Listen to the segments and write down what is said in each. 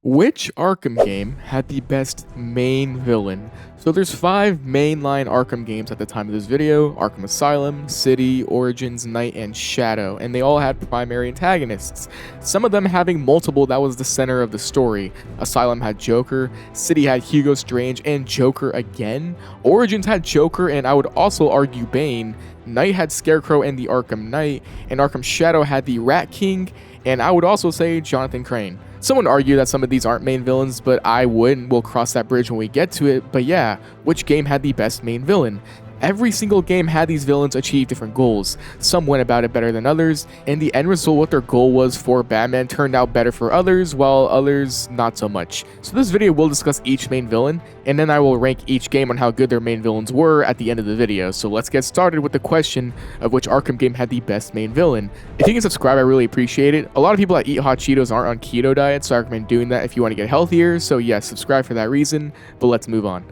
Which Arkham game had the best main villain? So there's 5 mainline Arkham games at the time of this video: Arkham Asylum, City, Origins, Knight, and Shadow, and they all had primary antagonists. Some of them having multiple that was the center of the story. Asylum had Joker, City had Hugo Strange and Joker again, Origins had Joker and I would also argue Bane, Knight had Scarecrow and the Arkham Knight, and Arkham Shadow had the Rat King, and I would also say Jonathan Crane. Someone would argue that some of these aren't main villains, but I would, and we'll cross that bridge when we get to it. But yeah, which game had the best main villain? Every single game had these villains achieve different goals. Some went about it better than others, and the end result, what their goal was for Batman, turned out better for others, while others not so much. So this video will discuss each main villain, and then I will rank each game on how good their main villains were at the end of the video. So let's get started with the question of which Arkham game had the best main villain. If you can subscribe, I really appreciate it. A lot of people that eat hot Cheetos aren't on keto diet, so I recommend doing that if you want to get healthier. So yes, subscribe for that reason, but let's move on.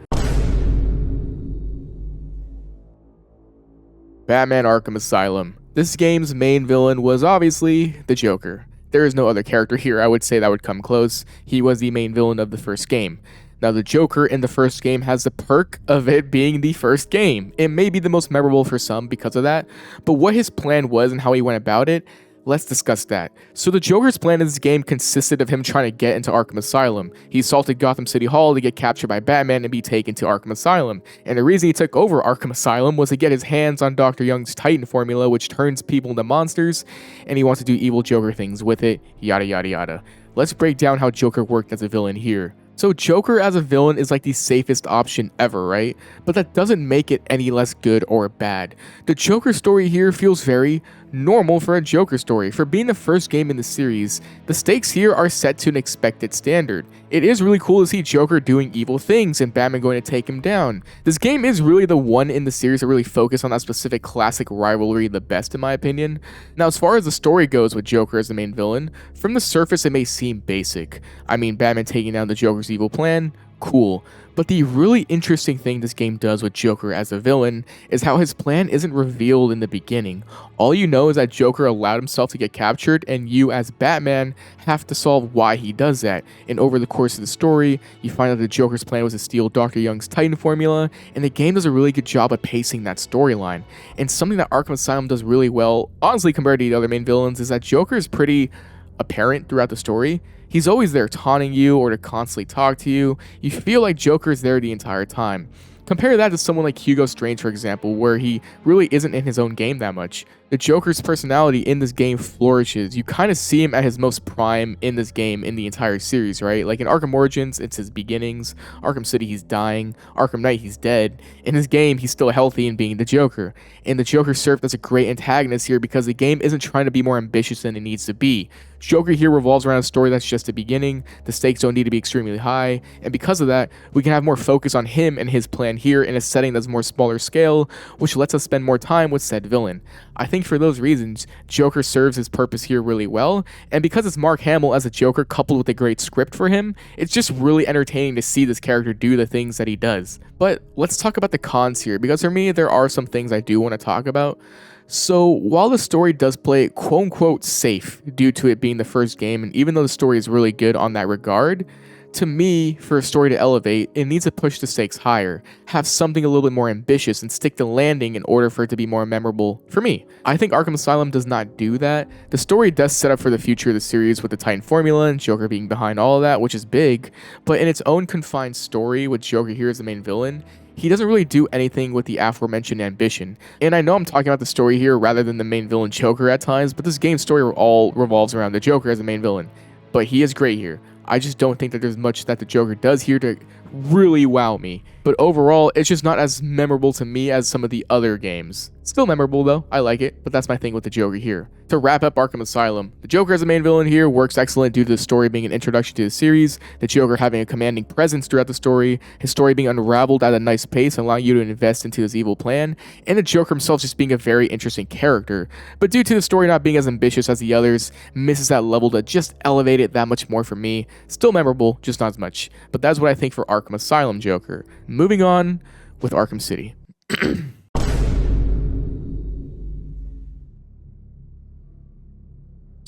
Batman Arkham Asylum. This game's main villain was obviously the Joker. There is no other character here I would say that would come close. He was the main villain of the first game. Now the Joker in the first game has the perk of it being the first game. It may be the most memorable for some because of that, but what his plan was and how he went about it, let's discuss that. So the Joker's plan in this game consisted of him trying to get into Arkham Asylum. He assaulted Gotham City Hall to get captured by Batman and be taken to Arkham Asylum. And the reason he took over Arkham Asylum was to get his hands on Dr. Young's Titan formula, which turns people into monsters, and he wants to do evil Joker things with it, yada yada yada. Let's break down how Joker worked as a villain here. So Joker as a villain is like the safest option ever, right? But that doesn't make it any less good or bad. The Joker story here feels very normal for a Joker story. For being the first game in the series, the stakes here are set to an expected standard. It is really cool to see Joker doing evil things and Batman going to take him down. This game is really the one in the series that really focused on that specific classic rivalry the best in my opinion. Now as far as the story goes with Joker as the main villain, from the surface it may seem basic. I mean, Batman taking down the Joker's evil plan, cool. But the really interesting thing this game does with Joker as a villain is how his plan isn't revealed in the beginning. All you know is that Joker allowed himself to get captured, and you as Batman have to solve why he does that. And over the course of the story, you find out the Joker's plan was to steal Dr. Young's Titan formula, and the game does a really good job of pacing that storyline. And something that Arkham Asylum does really well, honestly compared to the other main villains, is that Joker is pretty apparent throughout the story. He's always there taunting you or to constantly talk to you. You feel like Joker is there the entire time. Compare that to someone like Hugo Strange, for example, where he really isn't in his own game that much. The Joker's personality in this game flourishes. You kind of see him at his most prime in this game in the entire series, right? Like in Arkham Origins, it's his beginnings. Arkham City, he's dying. Arkham Knight, he's dead. In his game, he's still healthy and being the Joker. And the Joker served as a great antagonist here because the game isn't trying to be more ambitious than it needs to be. Joker here revolves around a story that's just the beginning. The stakes don't need to be extremely high, and because of that, we can have more focus on him and his plan here in a setting that's more smaller scale, which lets us spend more time with said villain. I think for those reasons, Joker serves his purpose here really well, and because it's Mark Hamill as a Joker coupled with a great script for him, it's just really entertaining to see this character do the things that he does. But let's talk about the cons here, because for me, there are some things I do want to talk about. So while the story does play it quote-unquote safe due to it being the first game, and even though the story is really good on that regard, to me, for a story to elevate, it needs to push the stakes higher, have something a little bit more ambitious, and stick the landing in order for it to be more memorable for me. I think Arkham Asylum does not do that. The story does set up for the future of the series with the Titan formula and Joker being behind all of that, which is big, but in its own confined story with Joker here as the main villain, he doesn't really do anything with the aforementioned ambition. And I know I'm talking about the story here rather than the main villain Joker at times, but this game's story all revolves around the Joker as the main villain. But he is great here. I just don't think that there's much that the Joker does here to really wow me. But overall, it's just not as memorable to me as some of the other games. Still memorable though, I like it, but that's my thing with the Joker here. To wrap up Arkham Asylum, the Joker as a main villain here works excellent due to the story being an introduction to the series, the Joker having a commanding presence throughout the story, his story being unraveled at a nice pace, allowing you to invest into his evil plan, and the Joker himself just being a very interesting character. But due to the story not being as ambitious as the others, misses that level to just elevate it that much more for me. Still memorable, just not as much. But that's what I think for Arkham Asylum Joker. Moving on with Arkham City.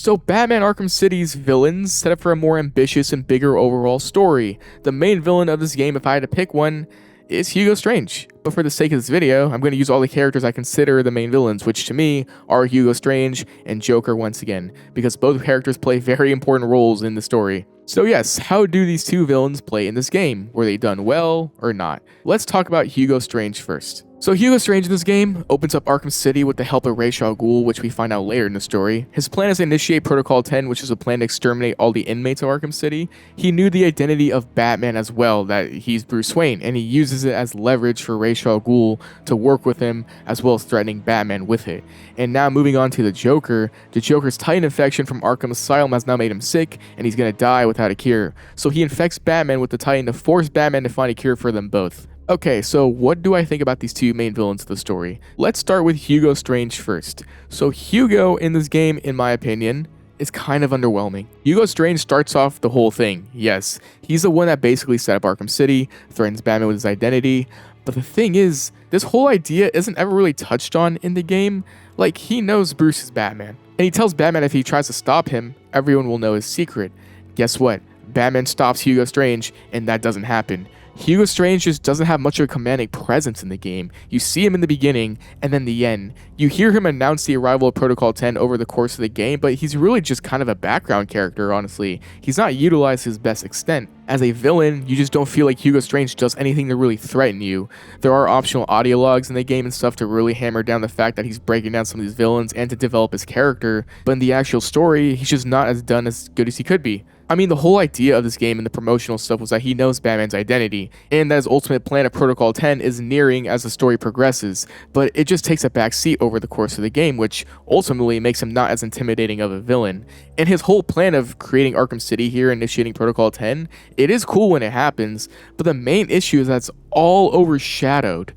So Batman Arkham City's villains set up for a more ambitious and bigger overall story. The main villain of this game, if I had to pick one, is Hugo Strange. But for the sake of this video, I'm going to use all the characters I consider the main villains, which to me are Hugo Strange and Joker once again, because both characters play very important roles in the story. So yes, how do these two villains play in this game? Were they done well or not? Let's talk about Hugo Strange first. So Hugo Strange in this game opens up Arkham City with the help of Ra's al Ghul, which we find out later in the story. His plan is to initiate Protocol 10, which is a plan to exterminate all the inmates of Arkham City. He knew the identity of Batman as well, that he's Bruce Wayne, and he uses it as leverage for Ra's al Ghul to work with him, as well as threatening Batman with it. And now moving on to the Joker's Titan infection from Arkham Asylum has now made him sick, and he's gonna die without a cure. So he infects Batman with the Titan to force Batman to find a cure for them both. Okay, so what do I think about these two main villains of the story? Let's start with Hugo Strange first. So Hugo in this game, in my opinion, is kind of underwhelming. Hugo Strange starts off the whole thing. Yes, he's the one that basically set up Arkham City, threatens Batman with his identity, but the thing is, this whole idea isn't ever really touched on in the game. Like, he knows Bruce is Batman, and he tells Batman if he tries to stop him, everyone will know his secret. Guess what? Batman stops Hugo Strange, and that doesn't happen. Hugo Strange just doesn't have much of a commanding presence in the game. You see him in the beginning, and then the end. You hear him announce the arrival of Protocol 10 over the course of the game, but he's really just kind of a background character, honestly. He's not utilized to his best extent. As a villain, you just don't feel like Hugo Strange does anything to really threaten you. There are optional audio logs in the game and stuff to really hammer down the fact that he's breaking down some of these villains and to develop his character, but in the actual story, he's just not as good as he could be. I mean, the whole idea of this game and the promotional stuff was that he knows Batman's identity, and that his ultimate plan of Protocol 10 is nearing as the story progresses, but it just takes a back seat over the course of the game, which ultimately makes him not as intimidating of a villain. And his whole plan of creating Arkham City here, initiating Protocol 10, it is cool when it happens, but the main issue is that it's all overshadowed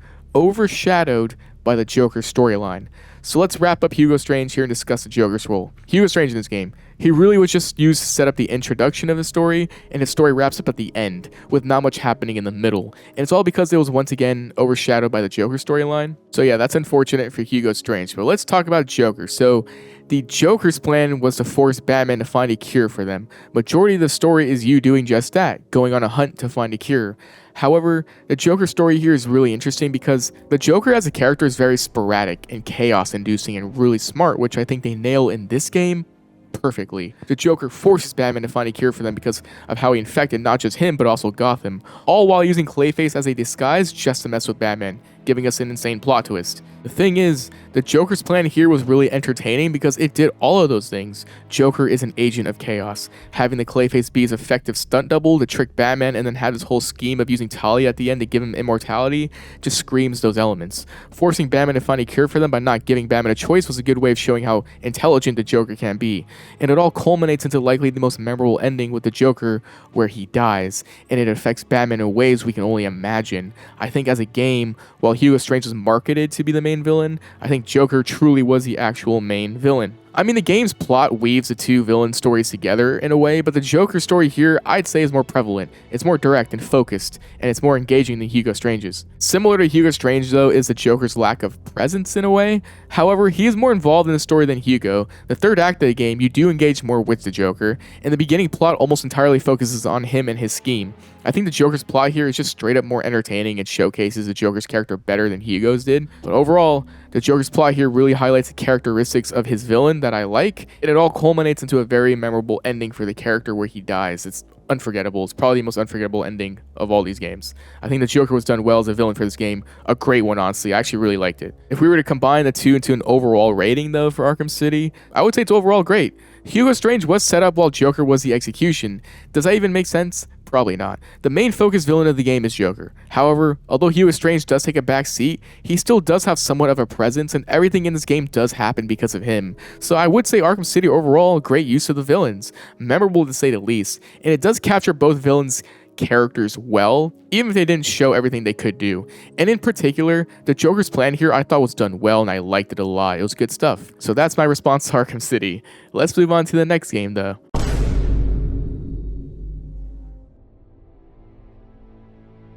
by the Joker storyline. So let's wrap up Hugo Strange here and discuss the Joker's role. Hugo Strange in this game, he really was just used to set up the introduction of the story, and his story wraps up at the end, with not much happening in the middle. And it's all because it was once again overshadowed by the Joker storyline. So yeah, that's unfortunate for Hugo Strange, but let's talk about Joker. So the Joker's plan was to force Batman to find a cure for them. Majority of the story is you doing just that, going on a hunt to find a cure. However, the Joker story here is really interesting because the Joker as a character is very sporadic and chaos-inducing and really smart, which I think they nail in this game perfectly. The Joker forces Batman to find a cure for them because of how he infected not just him, but also Gotham, all while using Clayface as a disguise just to mess with Batman, giving us an insane plot twist. The thing is, the Joker's plan here was really entertaining because it did all of those things. Joker is an agent of chaos. Having the Clayface be his effective stunt double to trick Batman and then have his whole scheme of using Talia at the end to give him immortality just screams those elements. Forcing Batman to find a cure for them by not giving Batman a choice was a good way of showing how intelligent the Joker can be. And it all culminates into likely the most memorable ending with the Joker where he dies, and it affects Batman in ways we can only imagine. I think as a game, while Hugo Strange was marketed to be the main villain, I think Joker truly was the actual main villain. I mean, the game's plot weaves the two villain stories together in a way, but the Joker story here, I'd say, is more prevalent. It's more direct and focused, and it's more engaging than Hugo Strange's. Similar to Hugo Strange, though, is the Joker's lack of presence in a way. However, he is more involved in the story than Hugo. The third act of the game, you do engage more with the Joker, and the beginning plot almost entirely focuses on him and his scheme. I think the Joker's plot here is just straight up more entertaining and showcases the Joker's character better than Hugo's did. But overall, the Joker's plot here really highlights the characteristics of his villain that I like, and it all culminates into a very memorable ending for the character where he dies. It's unforgettable. It's probably the most unforgettable ending of all these games. I think the Joker was done well as a villain for this game. A great one, honestly. I actually really liked it. If we were to combine the two into an overall rating, though, for Arkham City, I would say it's overall great. Hugo Strange was set up while Joker was the execution. Does that even make sense? Probably not. The main focus villain of the game is Joker. However, although Hugo Strange does take a back seat, he still does have somewhat of a presence, and everything in this game does happen because of him. So I would say Arkham City overall, great use of the villains. Memorable to say the least, and it does capture both villains' characters well, even if they didn't show everything they could do. And in particular, the Joker's plan here I thought was done well, and I liked it a lot. It was good stuff. So that's my response to Arkham City. Let's move on to the next game, though.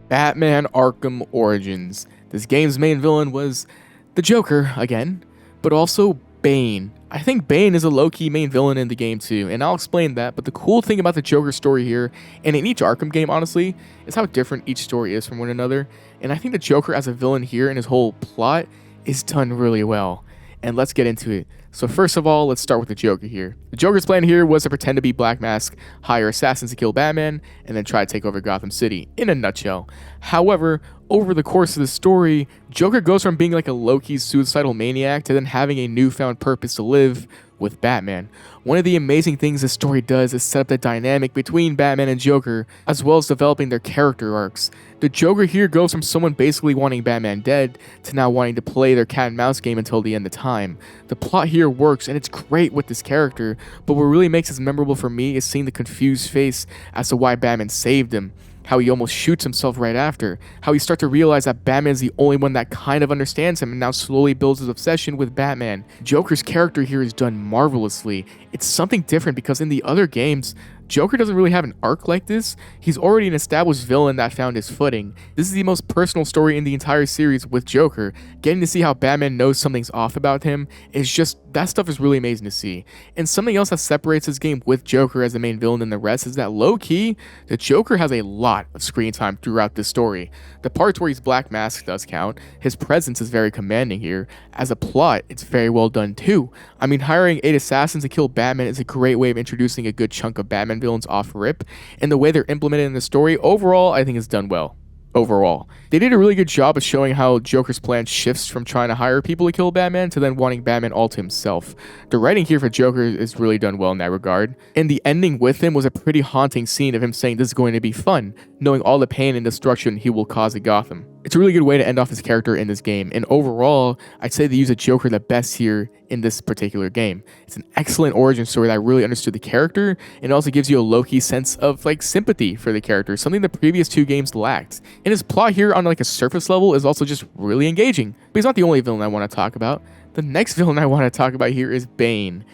Batman Arkham Origins. This game's main villain was the Joker, again, but also Bane. I think Bane is a low-key main villain in the game too, and I'll explain that, but the cool thing about the Joker story here, and in each Arkham game honestly, is how different each story is from one another, and I think the Joker as a villain here and his whole plot is done really well. And let's get into it. So first of all, let's start with the Joker here. The Joker's plan here was to pretend to be Black Mask, hire assassins to kill Batman, and then try to take over Gotham City, in a nutshell. However, over the course of the story, Joker goes from being like a low-key suicidal maniac to then having a newfound purpose to live with Batman. One of the amazing things this story does is set up the dynamic between Batman and Joker, as well as developing their character arcs. The Joker here goes from someone basically wanting Batman dead to now wanting to play their cat and mouse game until the end of time. The plot here works and it's great with this character, but what really makes this memorable for me is seeing the confused face as to why Batman saved him. How he almost shoots himself right after, how he starts to realize that Batman is the only one that kind of understands him and now slowly builds his obsession with Batman. Joker's character here is done marvelously. It's something different because in the other games, Joker doesn't really have an arc like this. He's already an established villain that found his footing. This is the most personal story in the entire series with Joker. Getting to see how Batman knows something's off about him is just, that stuff is really amazing to see. And something else that separates this game with Joker as the main villain than the rest is that low-key, the Joker has a lot of screen time throughout this story. The parts where he's Black Mask does count. His presence is very commanding here. As a plot, it's very well done too. I mean, hiring 8 assassins to kill Batman is a great way of introducing a good chunk of Batman villains off rip, and the way they're implemented in the story overall I think is done well. Overall, they did a really good job of showing how Joker's plan shifts from trying to hire people to kill Batman to then wanting Batman all to himself. The writing here for Joker is really done well in that regard, and the ending with him was a pretty haunting scene of him saying this is going to be fun, knowing all the pain and destruction he will cause at Gotham. It's a really good way to end off his character in this game, and overall, I'd say they use a Joker the best here in this particular game. It's an excellent origin story that really understood the character, and also gives you a low-key sense of like sympathy for the character, something the previous 2 games lacked. And his plot here on like a surface level is also just really engaging, but he's not the only villain I want to talk about. The next villain I want to talk about here is Bane.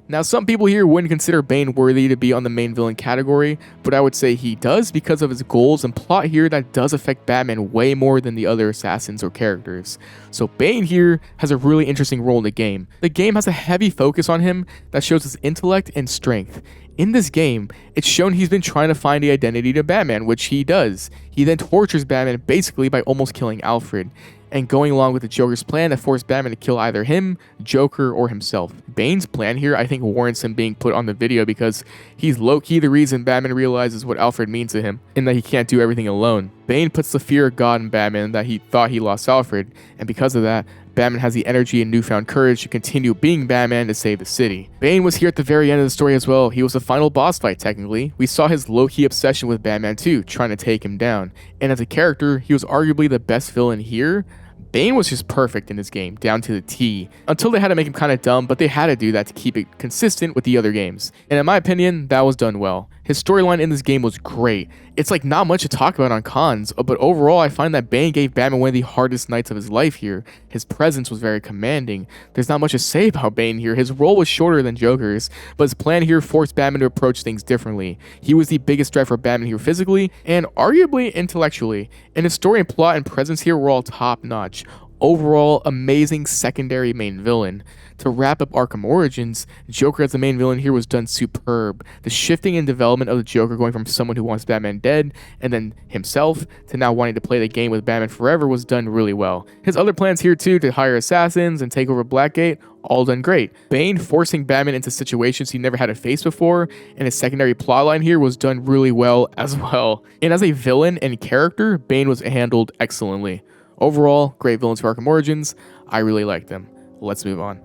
Now, some people here wouldn't consider Bane worthy to be on the main villain category, but I would say he does because of his goals and plot here that does affect Batman way more than the other assassins or characters. So Bane here has a really interesting role in the game. The game has a heavy focus on him that shows his intellect and strength. In this game, it's shown he's been trying to find the identity to Batman, which he does. He then tortures Batman basically by almost killing Alfred, and going along with the Joker's plan to force Batman to kill either him, Joker, or himself. Bane's plan here, I think, warrants him being put on the video because he's low-key the reason Batman realizes what Alfred means to him, and that he can't do everything alone. Bane puts the fear of God in Batman that he thought he lost Alfred, and because of that, Batman has the energy and newfound courage to continue being Batman to save the city. Bane was here at the very end of the story as well. He was the final boss fight, technically. We saw his low-key obsession with Batman too, trying to take him down. And as a character, he was arguably the best villain here. Bane was just perfect in this game, down to the T, until they had to make him kind of dumb, but they had to do that to keep it consistent with the other games. And in my opinion, that was done well. His storyline in this game was great. It's like not much to talk about on cons, but overall I find that Bane gave Batman one of the hardest nights of his life here. His presence was very commanding. There's not much to say about Bane here. His role was shorter than Joker's, but his plan here forced Batman to approach things differently. He was the biggest threat for Batman here physically, and arguably intellectually, and his story and plot and presence here were all top notch. Overall, amazing secondary main villain. To wrap up Arkham Origins, Joker as the main villain here was done superb. The shifting and development of the Joker going from someone who wants Batman dead, and then himself, to now wanting to play the game with Batman forever was done really well. His other plans here too, to hire assassins and take over Blackgate, all done great. Bane forcing Batman into situations he never had to face before, and his secondary plotline here was done really well as well. And as a villain and character, Bane was handled excellently. Overall, great villains for Arkham Origins. I really like them. Let's move on.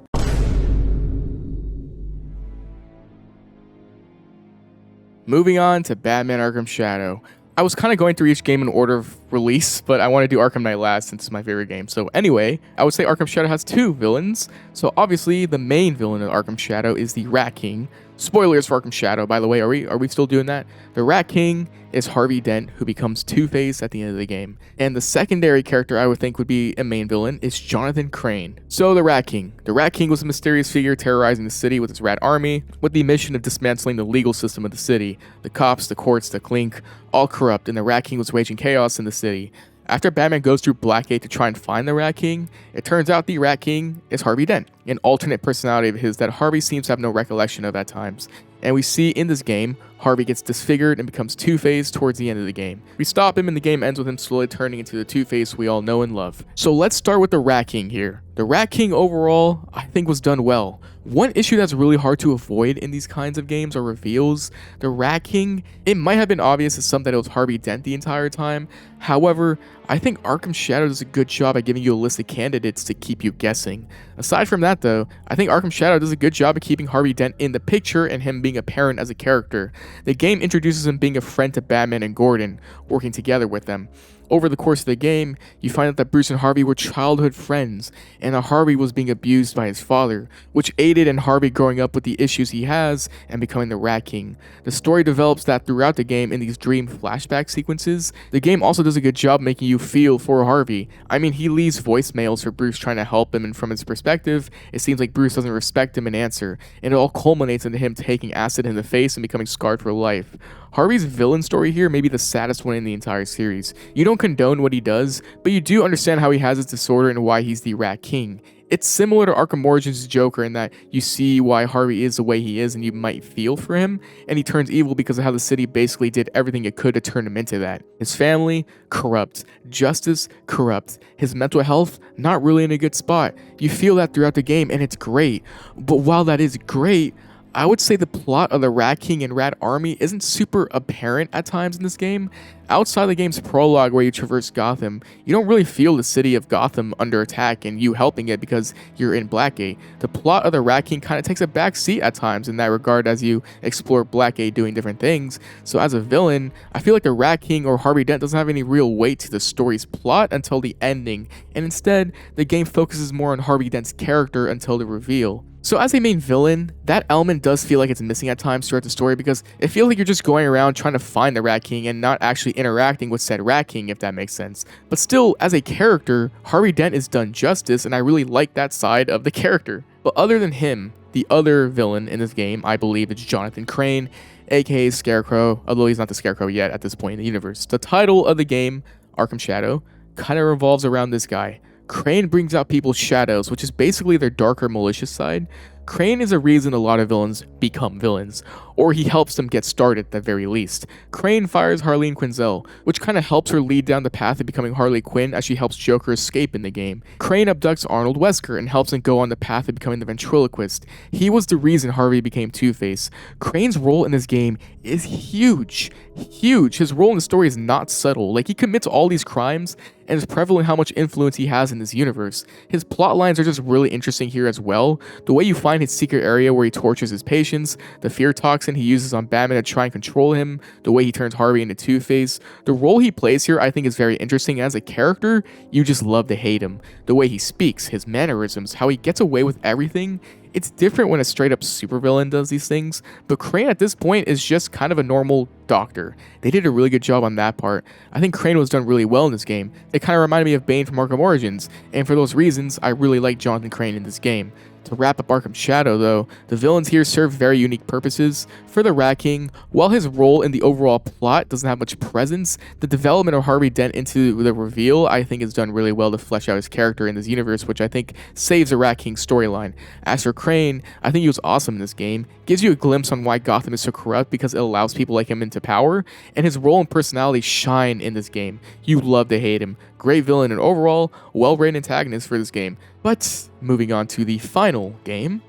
Moving on to Batman Arkham Shadow. I was kind of going through each game in order of release, but I want to do Arkham Knight last since it's my favorite game. So anyway, I would say Arkham Shadow has 2 villains. So obviously, the main villain of Arkham Shadow is the Rat King. Spoilers for Arkham Shadow, by the way. Are we still doing that? The Rat King is Harvey Dent, who becomes Two-Face at the end of the game. And the secondary character I would think would be a main villain is Jonathan Crane. So the Rat King. The Rat King was a mysterious figure terrorizing the city with his rat army, with the mission of dismantling the legal system of the city. The cops, the courts, the clink, all corrupt, and the Rat King was waging chaos in the city. After Batman goes through Blackgate to try and find the Rat King, it turns out the Rat King is Harvey Dent, an alternate personality of his that Harvey seems to have no recollection of at times. And we see in this game, Harvey gets disfigured and becomes Two-Face towards the end of the game. We stop him and the game ends with him slowly turning into the Two-Face we all know and love. So let's start with the Rat King here. The Rat King overall, I think was done well. One issue that's really hard to avoid in these kinds of games are reveals. The Rat King, it might have been obvious to some that it was Harvey Dent the entire time. However, I think Arkham Shadow does a good job at giving you a list of candidates to keep you guessing. Aside from that though, I think Arkham Shadow does a good job of keeping Harvey Dent in the picture and him being apparent as a character. The game introduces him being a friend to Batman and Gordon, working together with them. Over the course of the game, you find out that Bruce and Harvey were childhood friends, and that Harvey was being abused by his father, which aided in Harvey growing up with the issues he has and becoming the Rat King. The story develops that throughout the game in these dream flashback sequences. The game also does a good job making you feel for Harvey. I mean, he leaves voicemails for Bruce trying to help him, and from his perspective, it seems like Bruce doesn't respect him and answer, and it all culminates into him taking acid in the face and becoming scarred for life. Harvey's villain story here may be the saddest one in the entire series. You don't condone what he does, but you do understand how he has his disorder and why he's the Rat King. It's similar to Arkham Origins' Joker in that you see why Harvey is the way he is and you might feel for him, and he turns evil because of how the city basically did everything it could to turn him into that. His family, corrupt. Justice, corrupt. His mental health, not really in a good spot. You feel that throughout the game and it's great, but while that is great, I would say the plot of the Rat King and Rat Army isn't super apparent at times in this game. Outside the game's prologue where you traverse Gotham, you don't really feel the city of Gotham under attack and you helping it because you're in Blackgate. The plot of the Rat King kind of takes a back seat at times in that regard as you explore Blackgate doing different things. So as a villain, I feel like the Rat King or Harvey Dent doesn't have any real weight to the story's plot until the ending, and instead, the game focuses more on Harvey Dent's character until the reveal. So as a main villain, that element does feel like it's missing at times throughout the story because it feels like you're just going around trying to find the Rat King and not actually interacting with said Rat King, if that makes sense. But still, as a character, Harvey Dent is done justice and I really like that side of the character. But other than him, the other villain in this game, I believe, is Jonathan Crane, aka Scarecrow, although he's not the Scarecrow yet at this point in the universe. The title of the game, Arkham Shadow, kind of revolves around this guy. Crane brings out people's shadows, which is basically their darker, malicious side. Crane is a reason a lot of villains become villains, or he helps them get started at the very least. Crane fires Harleen Quinzel, which kind of helps her lead down the path of becoming Harley Quinn as she helps Joker escape in the game. Crane abducts Arnold Wesker and helps him go on the path of becoming the ventriloquist. He was the reason Harvey became Two-Face. Crane's role in this game is huge. His role in the story is not subtle. Like, he commits all these crimes and is prevalent how much influence he has in this universe. His plot lines are just really interesting here as well. The way you find his secret area where he tortures his patients, the fear toxin he uses on Batman to try and control him, the way he turns Harvey into Two-Face. The role he plays here I think is very interesting. As a character, you just love to hate him. The way he speaks, his mannerisms, how he gets away with everything. It's different when a straight up supervillain does these things, but Crane at this point is just kind of a normal doctor. They did a really good job on that part. I think Crane was done really well in this game. It kind of reminded me of Bane from Arkham Origins, and for those reasons, I really like Jonathan Crane in this game. To wrap up Arkham Shadow though, the villains here serve very unique purposes. For the Rat King, while his role in the overall plot doesn't have much presence, the development of Harvey Dent into the reveal I think is done really well to flesh out his character in this universe, which I think saves the Rat King storyline. As for Crane, I think he was awesome in this game, gives you a glimpse on why Gotham is so corrupt because it allows people like him into power, and his role and personality shine in this game. You love to hate him. Great villain and overall, well-written antagonist for this game. But moving on to the final game.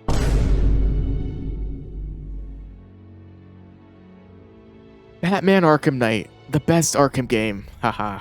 Batman Arkham Knight, the best Arkham game, haha.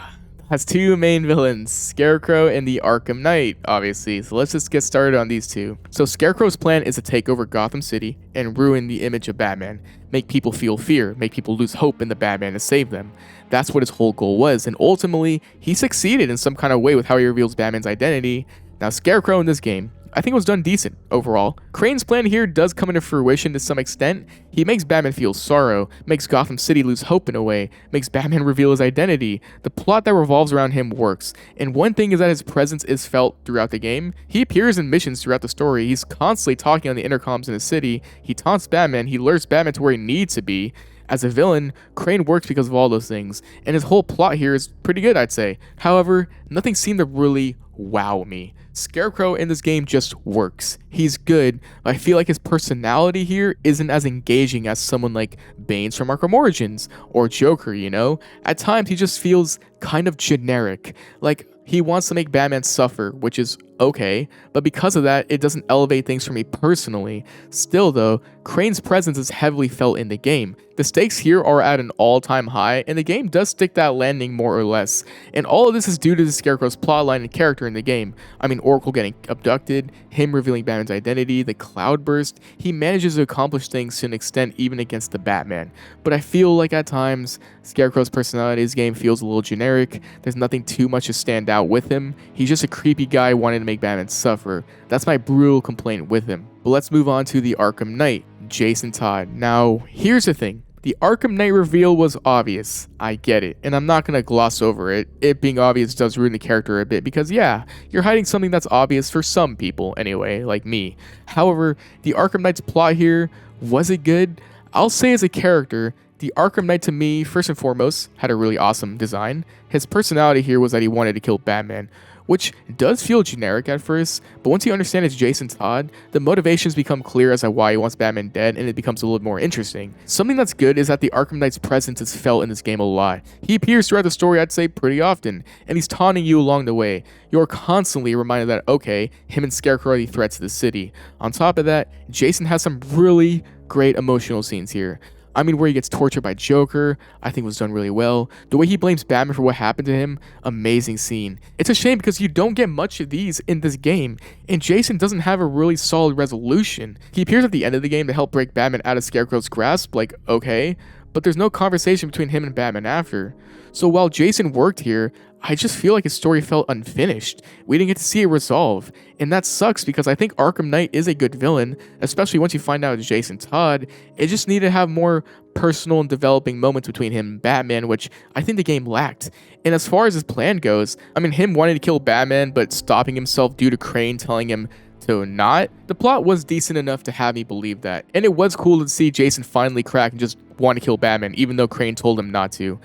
Has two main villains, Scarecrow and the Arkham Knight, obviously, so let's just get started on these two. So Scarecrow's plan is to take over Gotham City and ruin the image of Batman, make people feel fear, make people lose hope in the Batman to save them. That's what his whole goal was, and ultimately, he succeeded in some kind of way with how he reveals Batman's identity. Now Scarecrow in this game, I think it was done decent overall. Crane's plan here does come into fruition to some extent. He makes Batman feel sorrow, makes Gotham City lose hope in a way, makes Batman reveal his identity. The plot that revolves around him works, and one thing is that his presence is felt throughout the game. He appears in missions throughout the story, he's constantly talking on the intercoms in the city, he taunts Batman, he lures Batman to where he needs to be. As a villain, Crane works because of all those things, and his whole plot here is pretty good, I'd say. However, nothing seemed to really wow me. Scarecrow in this game just works. He's good, but I feel like his personality here isn't as engaging as someone like Bane's from Arkham Origins, or Joker, you know? At times, he just feels kind of generic. Like, he wants to make Batman suffer, which is okay, but because of that, it doesn't elevate things for me personally. Still though, Crane's presence is heavily felt in the game. The stakes here are at an all-time high, and the game does stick that landing more or less. And all of this is due to the Scarecrow's plotline and character in the game. I mean, Oracle getting abducted, him revealing Batman's identity, the cloudburst. He manages to accomplish things to an extent even against the Batman. But I feel like at times, Scarecrow's personality in this game feels a little generic. There's nothing too much to stand out with him. He's just a creepy guy wanting to make Batman suffer. That's my brutal complaint with him. But let's move on to the Arkham Knight, Jason Todd. Now, here's the thing. The Arkham Knight reveal was obvious. I get it, and I'm not going to gloss over it. It being obvious does ruin the character a bit because, yeah, you're hiding something that's obvious for some people anyway, like me. However, the Arkham Knight's plot here, was it good? I'll say as a character, the Arkham Knight to me, first and foremost, had a really awesome design. His personality here was that he wanted to kill Batman, which does feel generic at first, but once you understand it's Jason Todd, the motivations become clear as to why he wants Batman dead, and it becomes a little more interesting. Something that's good is that the Arkham Knight's presence is felt in this game a lot. He appears throughout the story, I'd say, pretty often, and he's taunting you along the way. You're constantly reminded that, okay, him and Scarecrow are the threats to the city. On top of that, Jason has some really great emotional scenes here. I mean, where he gets tortured by Joker, I think was done really well. The way he blames Batman for what happened to him, amazing scene. It's a shame because you don't get much of these in this game, and Jason doesn't have a really solid resolution. He appears at the end of the game to help break Batman out of Scarecrow's grasp, like, okay, but there's no conversation between him and Batman after. So while Jason worked here, I just feel like his story felt unfinished. We didn't get to see it resolve, and that sucks because I think Arkham Knight is a good villain, especially once you find out it's Jason Todd. It just needed to have more personal and developing moments between him and Batman, which I think the game lacked. And as far as his plan goes, I mean, him wanting to kill Batman but stopping himself due to Crane telling him to not, the plot was decent enough to have me believe that. And it was cool to see Jason finally crack and just want to kill Batman, even though Crane told him not to.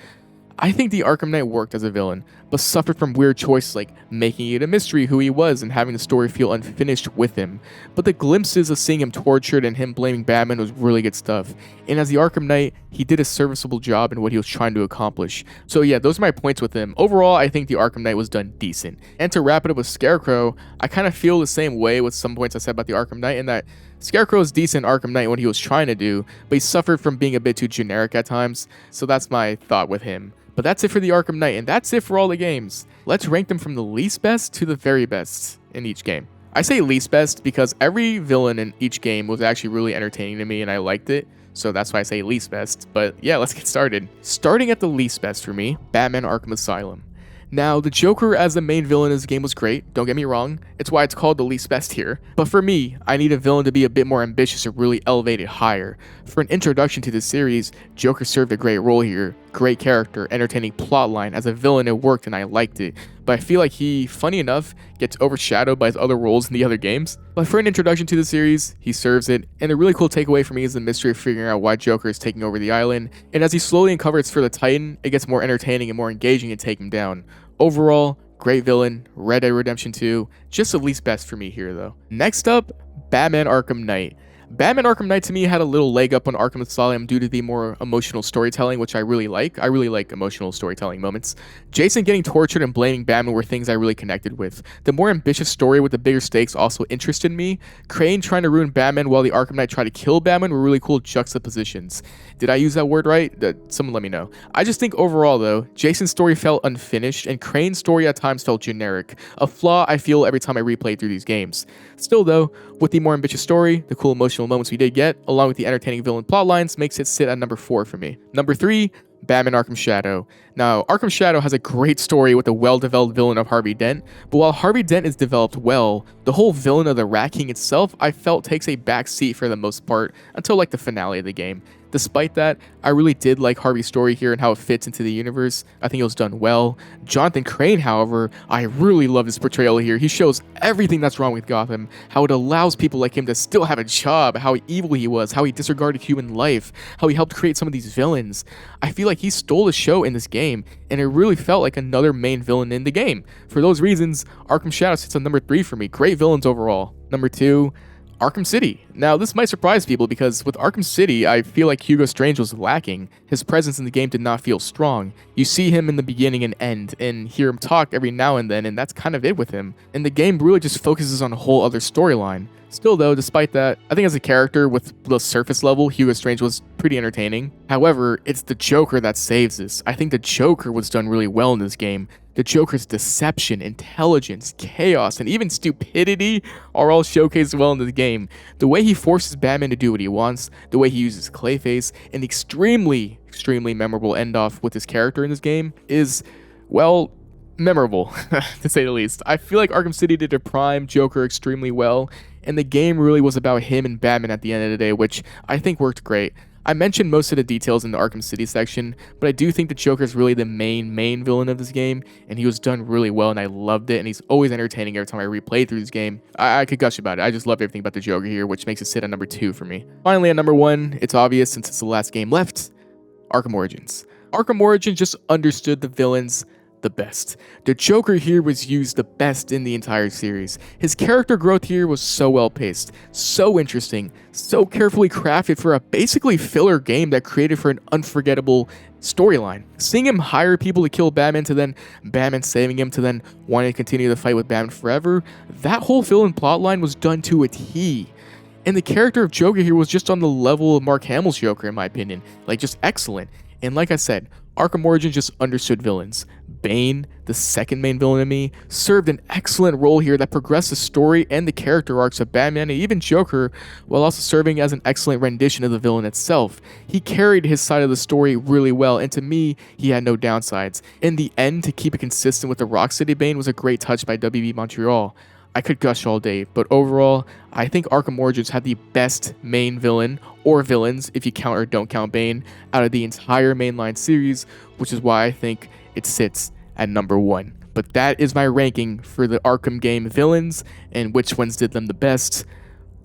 I think the Arkham Knight worked as a villain, but suffered from weird choices like making it a mystery who he was and having the story feel unfinished with him. But the glimpses of seeing him tortured and him blaming Batman was really good stuff. And as the Arkham Knight, he did a serviceable job in what he was trying to accomplish. So yeah, those are my points with him. Overall, I think the Arkham Knight was done decent. And to wrap it up with Scarecrow, I kind of feel the same way with some points I said about the Arkham Knight, in that Scarecrow is decent Arkham Knight when he was trying to do, but he suffered from being a bit too generic at times. So that's my thought with him. But that's it for the Arkham Knight, and that's it for all the games. Let's rank them from the least best to the very best in each game. I say least best because every villain in each game was actually really entertaining to me and I liked it, so that's why I say least best. But yeah, let's get started. Starting at the least best for me, Batman Arkham Asylum. Now, the Joker as the main villain in this game was great, don't get me wrong, it's why it's called the least best here. But for me, I need a villain to be a bit more ambitious or really elevate it higher. For an introduction to this series, Joker served a great role here, great character, entertaining plotline. As a villain it worked and I liked it, but I feel like he, funny enough, gets overshadowed by his other roles in the other games. But for an introduction to the series, he serves it, and a really cool takeaway for me is the mystery of figuring out why Joker is taking over the island, and as he slowly uncovers for the Titan, it gets more entertaining and more engaging to take him down. Overall, great villain, Red Dead Redemption 2, just the least best for me here though. Next up, Batman Arkham Knight. Batman Arkham Knight to me had a little leg up on Arkham Asylum due to the more emotional storytelling, which I really like. I really like emotional storytelling moments. Jason getting tortured and blaming Batman were things I really connected with. The more ambitious story with the bigger stakes also interested me. Crane trying to ruin Batman while the Arkham Knight tried to kill Batman were really cool juxtapositions. Did I use that word right? Someone let me know. I just think overall though, Jason's story felt unfinished and Crane's story at times felt generic. A flaw I feel every time I replay through these games. Still though, with the more ambitious story, the cool emotional moments we did get, along with the entertaining villain plotlines, makes it sit at number 4 for me. Number 3, Batman Arkham Shadow. Now, Arkham Shadow has a great story with a well-developed villain of Harvey Dent, but while Harvey Dent is developed well, the whole villain of the Rat King itself I felt takes a back seat for the most part until like the finale of the game. Despite that, I really did like Harvey's story here and how it fits into the universe. I think it was done well. Jonathan Crane, however, I really love his portrayal here. He shows everything that's wrong with Gotham, how it allows people like him to still have a job, how evil he was, how he disregarded human life, how he helped create some of these villains. I feel like he stole the show in this game, and it really felt like another main villain in the game. For those reasons, Arkham Shadow sits on number 3 for me. Great villains overall. Number 2, Arkham City. Now, this might surprise people because with Arkham City, I feel like Hugo Strange was lacking. His presence in the game did not feel strong. You see him in the beginning and end, and hear him talk every now and then, and that's kind of it with him. And the game really just focuses on a whole other storyline. Still though, despite that, I think as a character with the surface level, Hugo Strange was pretty entertaining. However, it's the Joker that saves this. I think the Joker was done really well in this game. The Joker's deception, intelligence, chaos, and even stupidity are all showcased well in this game. The way he forces Batman to do what he wants, the way he uses Clayface, and extremely memorable end-off with his character in this game is, well, memorable, to say the least. I feel like Arkham City did a prime Joker extremely well, and the game really was about him and Batman at the end of the day, which I think worked great. I mentioned most of the details in the Arkham City section, but I do think the Joker is really the main villain of this game, and he was done really well, and I loved it, and he's always entertaining every time I replay through this game. I could gush about it. I just love everything about the Joker here, which makes it sit at number 2 for me. Finally, at number 1, it's obvious since it's the last game left, Arkham Origins. Arkham Origins just understood the villains the best. The Joker here was used the best in the entire series. His character growth here was so well paced, so interesting, so carefully crafted for a basically filler game that created for an unforgettable storyline. Seeing him hire people to kill Batman to then Batman saving him to then wanting to continue the fight with Batman forever, that whole villain plotline was done to a T. And the character of Joker here was just on the level of Mark Hamill's Joker in my opinion, like just excellent. And like I said, Arkham Origins just understood villains. Bane, the second main villain to me, served an excellent role here that progressed the story and the character arcs of Batman and even Joker, while also serving as an excellent rendition of the villain itself. He carried his side of the story really well, and to me, he had no downsides. In the end, to keep it consistent with the Rocksteady Bane was a great touch by WB Montreal. I could gush all day, but overall, I think Arkham Origins had the best main villain, or villains if you count or don't count Bane, out of the entire mainline series, which is why I think it sits at number 1. But that is my ranking for the Arkham game villains, and which ones did them the best.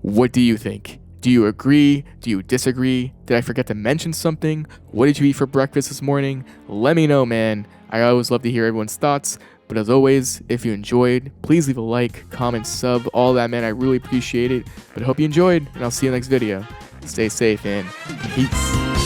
What do you think? Do you agree? Do you disagree? Did I forget to mention something? What did you eat for breakfast this morning? Let me know, man. I always love to hear everyone's thoughts. But as always, if you enjoyed, please leave a like, comment, sub, all that, man. I really appreciate it. But I hope you enjoyed, and I'll see you next video. Stay safe and peace.